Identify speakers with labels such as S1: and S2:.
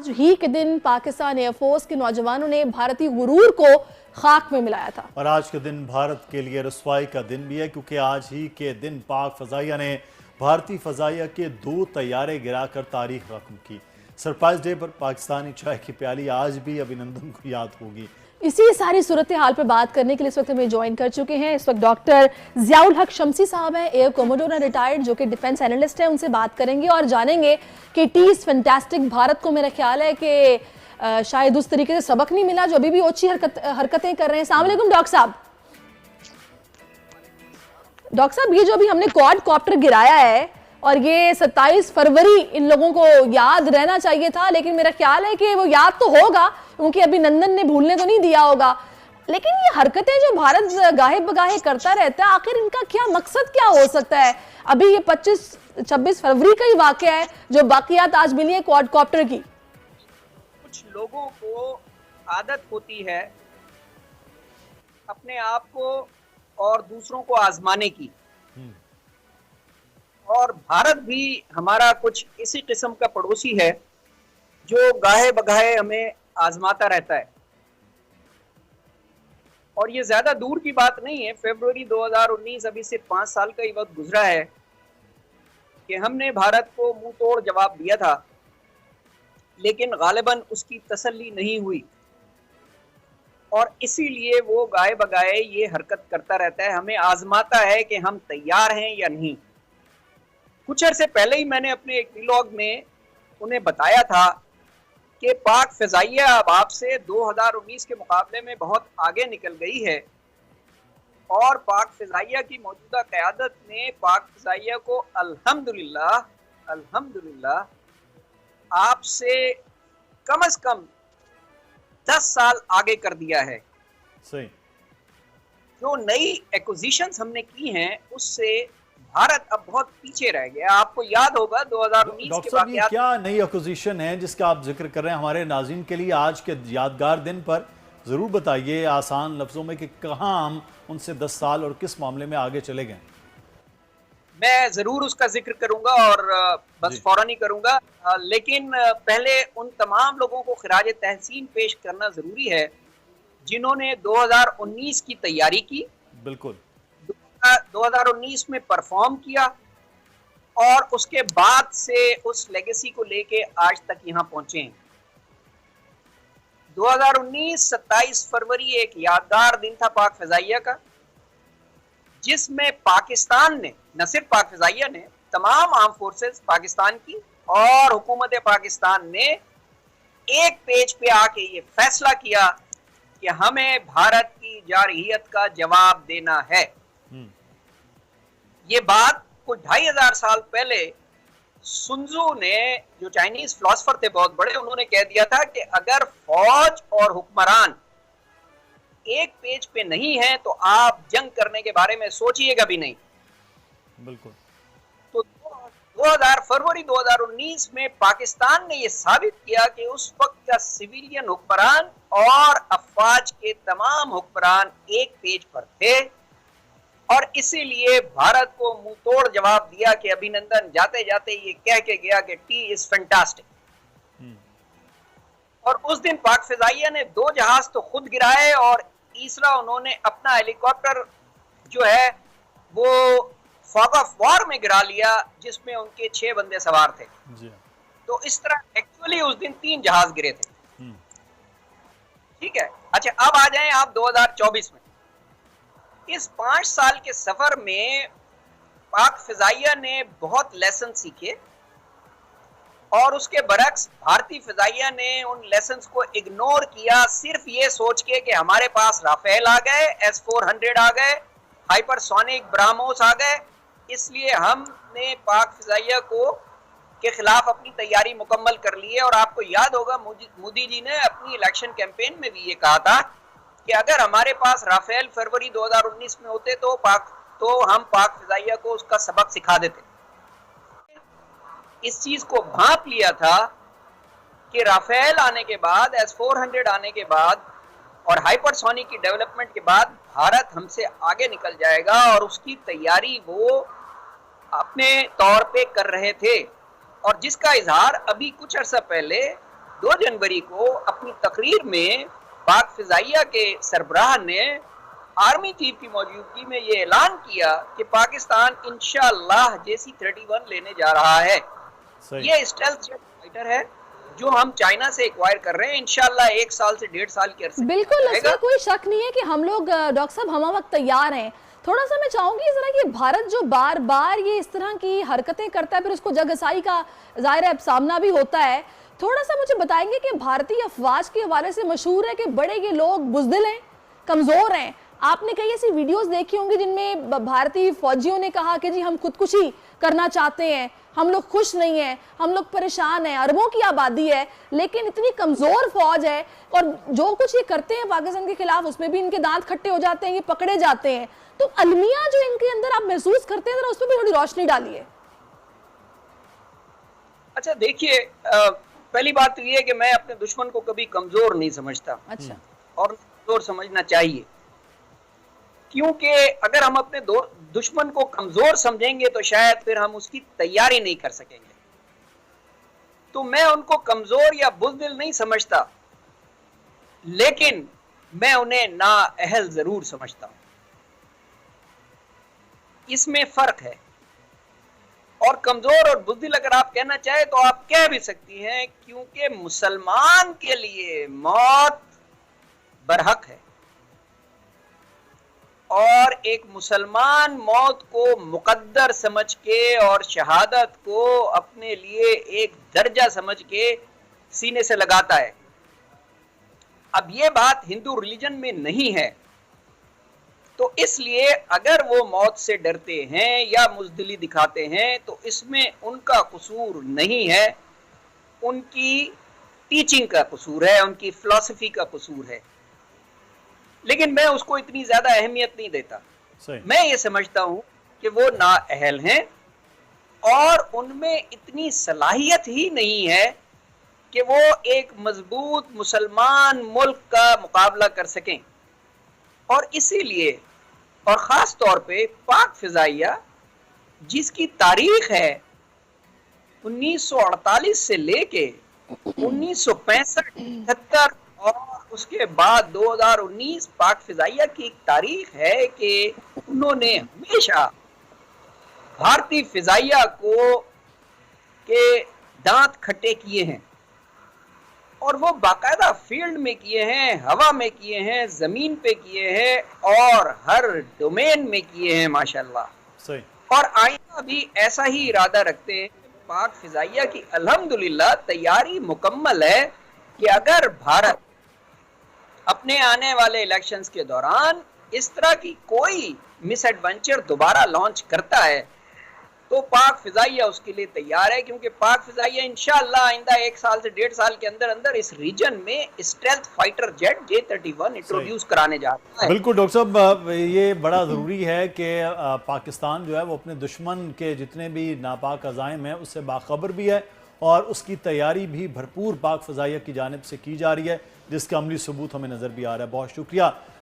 S1: आज ही के दिन पाकिस्तान एयरफोर्स के नौजवानों ने भारतीय गुरूर को खाक में मिलाया था।
S2: और आज के दिन भारत के लिए रुसवाई का दिन भी है, क्योंकि आज ही के दिन पाक फजाइया ने भारतीय फजाइया के 2 तैयारे गिराकर तारीख रकम की। सरप्राइज डे पर पाकिस्तानी चाय की प्याली आज भी अभिनंदन को याद होगी।
S1: इसी सारी सूरत हाल पर बात करने के लिए इस वक्त हमें ज्वाइन कर चुके हैं इस वक्त डॉक्टर जियाउल हक शम्सी साहब हैं, एयर कोमोडोर रिटायर्ड, जो कि डिफेंस एनालिस्ट हैं। उनसे बात करेंगे और जानेंगे कि टी इज फैंटास्टिक भारत को मेरा ख्याल है कि शायद उस तरीके से सबक नहीं मिला जो अभी भी ओछी हरकतें कर रहे हैं। अस्सलाम वालेकुम डॉक्टर साहब। डॉक्टर साहब, ये जो अभी हमने क्वाड कॉप्टर गिराया है और ये 27 फरवरी इन लोगों को याद रहना चाहिए था, लेकिन मेरा ख्याल है कि वो याद तो होगा क्योंकि अभिनंदन ने भूलने तो नहीं दिया होगा। लेकिन ये हरकतें जो भारत गाहे बगाहे करता रहता है, आखिर इनका क्या मकसद क्या हो सकता है? अभी ये 25-26 फरवरी का ही वाकया है जो बाकियात आज मिली है क्वाडकॉप्टर की।
S3: कुछ लोगों को आदत होती है अपने आप को और दूसरों को आजमाने की, और भारत भी हमारा कुछ इसी किस्म का पड़ोसी है जो गाहे बगाहे हमें आजमाता रहता है। और ये ज्यादा दूर की बात नहीं है, फरवरी 2019 अभी से 5 साल का ही वक्त गुजरा है कि हमने भारत को मुंह तोड़ जवाब दिया था, लेकिन गालिबन उसकी तसल्ली नहीं हुई और इसीलिए वो गाए बगाए ये हरकत करता रहता है, हमें आजमाता है कि हम तैयार हैं या नहीं। कुछ अर्से पहले ही मैंने अपने एक व्लॉग में उन्हें बताया था कि पाक फ़िज़ाइया अब आपसे 2019 के मुकाबले में बहुत आगे निकल गई है और पाक फ़िज़ाइया की मौजूदा क़यादत ने पाक फ़िज़ाइया को अल्हम्दुलिल्लाह आपसे कम से कम 10 साल आगे कर दिया है।
S2: सही।
S3: जो नई एक्विजिशंस हमने की हैं उससे भारत अब बहुत पीछे रह गया। आपको याद होगा 2019 के बाद
S2: क्या नई एक्विजिशन है जिसका आप जिक्र कर रहे हैं हमारे नाज़रीन के लिए आज के यादगार दिन पर? जरूर बताइए आसान लफ्जों में कि कहां हम उनसे 10 साल और किस मामले में आगे चले गए।
S3: मैं जरूर उसका जिक्र करूंगा और बस फौरन ही करूंगा, लेकिन पहले उन तमाम लोगों को खिराज तहसीन पेश करना जरूरी है जिन्होंने 2019 की तैयारी की,
S2: बिल्कुल
S3: 2019 में परफॉर्म किया और उसके बाद से उस लेगेसी को लेके आज तक यहाँ पहुंचे हैं। 2019 27 फरवरी एक यादगार दिन था पाक फ़िज़ाइया का, जिसमें पाकिस्तान ने, न सिर्फ पाक फ़िज़ाइया ने, तमाम आर्म फोर्सेस पाकिस्तान की और हुकूमत पाकिस्तान ने एक पेज पे आके ये फैसला किया कि हमें भारत की जारहियत का जवाब देना है। ये बात कुछ 2500 साल पहले सुन्जू ने, जो चाइनीज फिलोसोफर थे बहुत बड़े, उन्होंने कह दिया था कि अगर फौज और हुक्मरान एक पेज पे नहीं है तो आप जंग करने के बारे में सोचिएगा भी नहीं।
S2: बिल्कुल।
S3: तो 2000 फरवरी 2019 में पाकिस्तान ने यह साबित किया कि उस वक्त का सिविलियन हुक्मरान और अफवाज के तमाम हुक्मरान एक पेज पर थे और इसीलिए भारत को मुंह तोड़ जवाब दिया कि अभिनंदन जाते जाते ये कह के गया कि टी इज फैंटास्टिक। और उस दिन पाक फ़िज़ाइया ने 2 जहाज तो खुद गिराए और तीसरा उन्होंने अपना हेलीकॉप्टर जो है वो फॉग ऑफ वॉर में गिरा लिया, जिसमें उनके 6 बंदे सवार थे जी। तो इस तरह एक्चुअली उस दिन 3 जहाज गिरे थे। ठीक है, अच्छा अब आ जाएं आप 2024 में। इस 5 साल के सफर में पाक फ़िज़ाइया ने बहुत लेसन सीखे और उसके बरक्स भारतीय फ़िज़ाइया ने उन लेसन्स को इग्नोर किया, सिर्फ ये सोच के कि हमारे पास राफेल आ गए, S-400 आ गए, हाइपरसोनिक ब्राह्मोस आ गए, इसलिए हमने पाक फ़िज़ाइया को के खिलाफ अपनी तैयारी मुकम्मल कर ली है। और आपको याद होगा मोदी जी ने अपनी इलेक्शन कैंपेन में भी ये कहा था कि अगर हमारे पास राफेल फरवरी 2019 में होते तो हम पाक फ़िज़ाइया को उसका सबक सिखा देते। इस चीज को भांप लिया था कि राफेल आने के बाद, S-400 आने के बाद और हाइपरसोनिक की डेवलपमेंट के बाद भारत हमसे आगे निकल जाएगा और उसकी तैयारी वो अपने तौर पे कर रहे थे। और जिसका इजहार अभी कुछ अर्सा पहले 2 जनवरी को अपनी तकरीर में पाक फिजाइया के सरबराह ने आर्मी चीफ की मौजूदगी में ये ऐलान किया कि पाकिस्तान इंशाअल्लाह JC-31 लेने जा रहा है। ये स्टेल्थ जेट फाइटर है जो हम चाइना से एक्वायर कर रहे हैं, इंशाअल्लाह 1 साल से 1.5 साल के अरसे।
S1: बिल्कुल, इसमें कोई शक नहीं है कि हम लोग डॉक्टर साहब हम वक्त तैयार हैं। थोड़ा सा मैं चाहूंगी इस तरह कि भारत जो बार बार ये इस तरह की हरकतें करता है, फिर उसको जगहसाई का जाहिर है सामना भी होता है। थोड़ा सा मुझे बताएंगे कि भारतीय अफवाज के हवाले से मशहूर है कि बड़े ये लोग बुज़दिल हैं, कमज़ोर हैं। आपने कई ऐसी वीडियोस देखी होंगी जिनमें भारतीय फौजियों ने कहा कि जी हम खुदकुशी करना चाहते हैं, हम लोग खुश नहीं हैं, हम लोग परेशान हैं, अरबों की आबादी है लेकिन इतनी कमज़ोर फौज है और जो कुछ ये करते हैं पाकिस्तान के खिलाफ उसमें भी इनके दांत खट्टे हो जाते हैं, ये पकड़े जाते हैं। तो अलमिया जो इनके अंदर आप महसूस करते हैं, जरा उस पर भी थोड़ी रोशनी डालिए।
S3: अच्छा देखिए, पहली बात तो ये है कि मैं अपने दुश्मन को कभी कमजोर नहीं समझता।
S1: अच्छा।
S3: और कमजोर समझना चाहिए, क्योंकि अगर हम अपने दुश्मन को कमजोर समझेंगे तो शायद फिर हम उसकी तैयारी नहीं कर सकेंगे। तो मैं उनको कमजोर या बुज़दिल नहीं समझता, लेकिन मैं उन्हें नाअहल जरूर समझता हूं। इसमें फर्क है। और कमजोर और बुज़दिल अगर आप कहना चाहे तो आप कह भी सकती हैं, क्योंकि मुसलमान के लिए मौत बरहक है और एक मुसलमान मौत को मुकद्दर समझ के और शहादत को अपने लिए एक दर्जा समझ के सीने से लगाता है। अब ये बात हिंदू रिलीजन में नहीं है, तो इसलिए अगर वो मौत से डरते हैं या मुज़दिली दिखाते हैं तो इसमें उनका कसूर नहीं है, उनकी टीचिंग का कसूर है, उनकी फिलॉसफी का कसूर है। लेकिन मैं उसको इतनी ज्यादा अहमियत नहीं देता। मैं ये समझता हूं कि वो नाअहल हैं और उनमें इतनी सलाहियत ही नहीं है कि वो एक मजबूत मुसलमान मुल्क का मुकाबला कर सकें। और इसीलिए और ख़ास तौर पे पाक फ़िज़ाइया जिसकी तारीख़ है 1948 से लेके 1965-76 और उसके बाद 2019 पाक फ़िज़ाइया की एक तारीख़ है कि उन्होंने हमेशा भारतीय फ़िज़ाइया को के दांत खट्टे किए हैं और वो बाकायदा फील्ड में किए हैं, हवा में किए हैं, ज़मीन पे किए हैं और हर डोमेन में किए हैं माशाल्लाह।
S2: सही।
S3: और आइंदा भी ऐसा ही इरादा रखते हैं। पाक फ़िज़ाइया की अल्हम्दुलिल्लाह तैयारी मुकम्मल है कि अगर भारत अपने आने वाले इलेक्शंस के दौरान इस तरह की कोई मिसएडवेंचर दोबारा लॉन्च करता है तो पाक फ़िज़ाइया उसके लिए तैयार है, क्योंकि पाक फ़िज़ाइया इंशाअल्लाह आइंदा 1 साल से 1.5 साल के अंदर अंदर इस रीजन में stealth fighter jet J-31 introduce कराने जा रहा है।
S2: बिल्कुल डॉक्टर साहब, ये बड़ा ज़रूरी है कि पाकिस्तान जो है वो अपने दुश्मन के जितने भी नापाक अज़ाइम हैं उससे बाखबर भी है और उसकी तैयारी भी भरपूर पाक फ़िज़ाइया की जानिब से की जा रही है, जिसका अमली सबूत हमें नज़र भी आ रहा है। बहुत शुक्रिया।